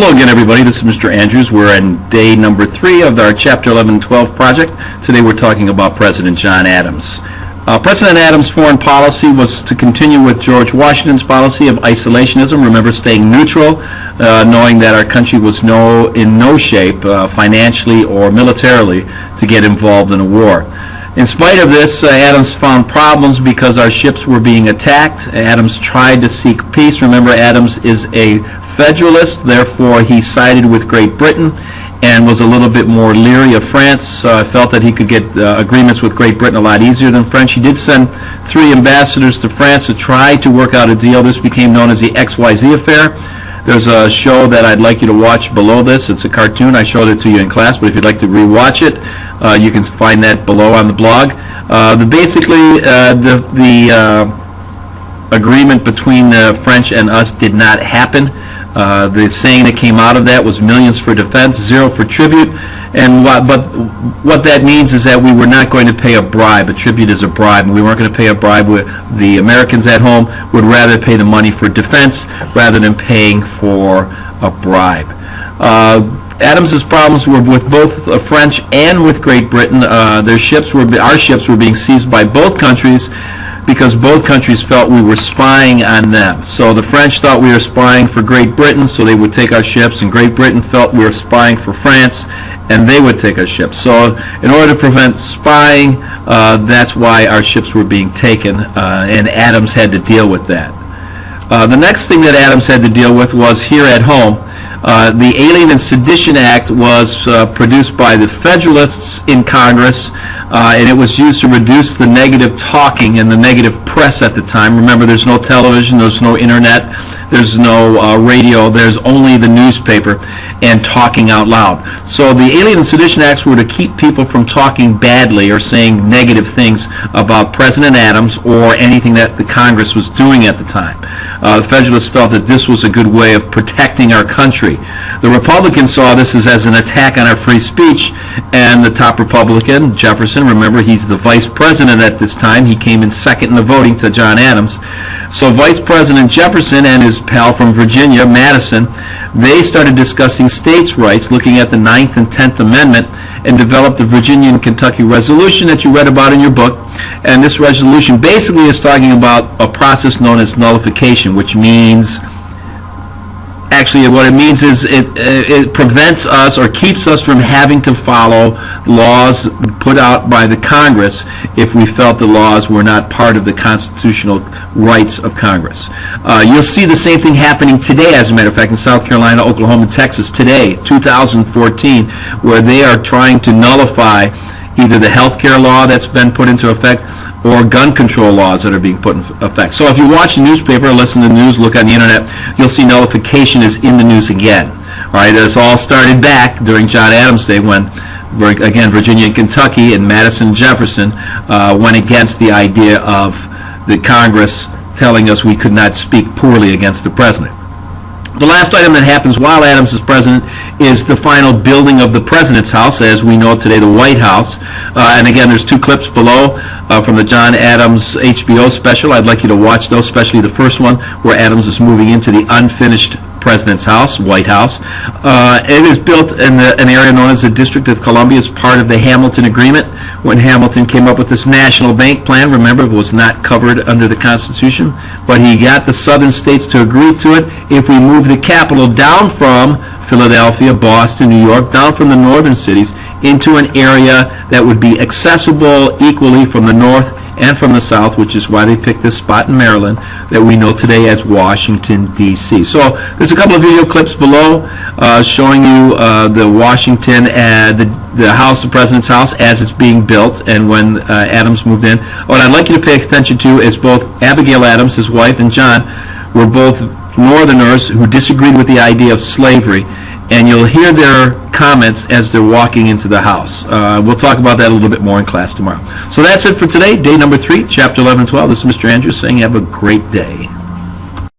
Hello again, everybody. This is Mr. Andrews. We're in day number 3 of our Chapter 11 and 12 project. Today we're talking about President John Adams. President Adams' foreign policy was to continue with George Washington's policy of isolationism. Remember, staying neutral, knowing that our country was in no shape, financially or militarily, to get involved in a war. In spite of this, Adams found problems because our ships were being attacked. Adams tried to seek peace. Remember, Adams is a Federalist, therefore he sided with Great Britain and was a little bit more leery of France. Felt that he could get agreements with Great Britain a lot easier than French. He did send 3 ambassadors to France to try to work out a deal. This became known as the XYZ affair. There's a show that I'd like you to watch below this. It's a cartoon. I showed it to you in class, but if you'd like to rewatch it, you can find that below on the blog. Basically, the agreement between the French and us did not happen. The saying that came out of that was millions for defense, 0 for tribute. But what that means is that we were not going to pay a bribe. A tribute is a bribe, and we weren't going to pay a bribe. The Americans at home would rather pay the money for defense rather than paying for a bribe. Adams's problems were with both the French and with Great Britain. Our ships were being seized by both countries, because both countries felt we were spying on them. So the French thought we were spying for Great Britain, so they would take our ships, and Great Britain felt we were spying for France, and they would take our ships. So in order to prevent spying, that's why our ships were being taken, and Adams had to deal with that. The next thing that Adams had to deal with was here at home. The Alien and Sedition Act was produced by the Federalists in Congress, and it was used to reduce the negative talking and the negative press at the time. Remember, there's no television, there's no internet, there's no radio, there's only the newspaper and talking out loud. So the Alien and Sedition Acts were to keep people from talking badly or saying negative things about President Adams or anything that the Congress was doing at the time. The Federalists felt that this was a good way of protecting our country. The Republicans saw this as an attack on our free speech, and the top Republican, Jefferson, remember he's the vice president at this time, he came in second in the voting to John Adams. So Vice President Jefferson and his pal from Virginia, Madison, they started discussing states' rights, looking at the 9th and 10th Amendment, and developed the Virginia and Kentucky Resolution that you read about in your book. And this resolution basically is talking about a process known as nullification, which means, actually what it means is it prevents us or keeps us from having to follow laws put out by the Congress if we felt the laws were not part of the constitutional rights of Congress. You'll see the same thing happening today, as a matter of fact, in South Carolina, Oklahoma, and Texas today, 2014, where they are trying to nullify either the health care law that's been put into effect or gun control laws that are being put in effect. So if you watch the newspaper, listen to the news, look on the internet, you'll see nullification is in the news again. All right, this all started back during John Adams' day when, again, Virginia and Kentucky and Madison and Jefferson went against the idea of the Congress telling us we could not speak poorly against the president. The last item that happens while Adams is president is the final building of the president's house, as we know today, the White House. And again, there's 2 clips below from the John Adams HBO special. I'd like you to watch those, especially the first one, where Adams is moving into the unfinished President's House, White House. It is built in an area known as the District of Columbia as part of the Hamilton Agreement. When Hamilton came up with this national bank plan, remember, it was not covered under the Constitution, but he got the southern states to agree to it. If we move the capital down from Philadelphia, Boston, New York, down from the northern cities into an area that would be accessible equally from the north and from the south, which is why they picked this spot in Maryland that we know today as Washington, D.C. So there's a couple of video clips below showing you the Washington, the house, the president's house, as it's being built and when Adams moved in. What I'd like you to pay attention to is both Abigail Adams, his wife, and John were both Northerners who disagreed with the idea of slavery, and you'll hear their comments as they're walking into the house. We'll talk about that a little bit more in class tomorrow. So that's it for today, day number 3, chapter 11 and 12. This is Mr. Andrews saying have a great day.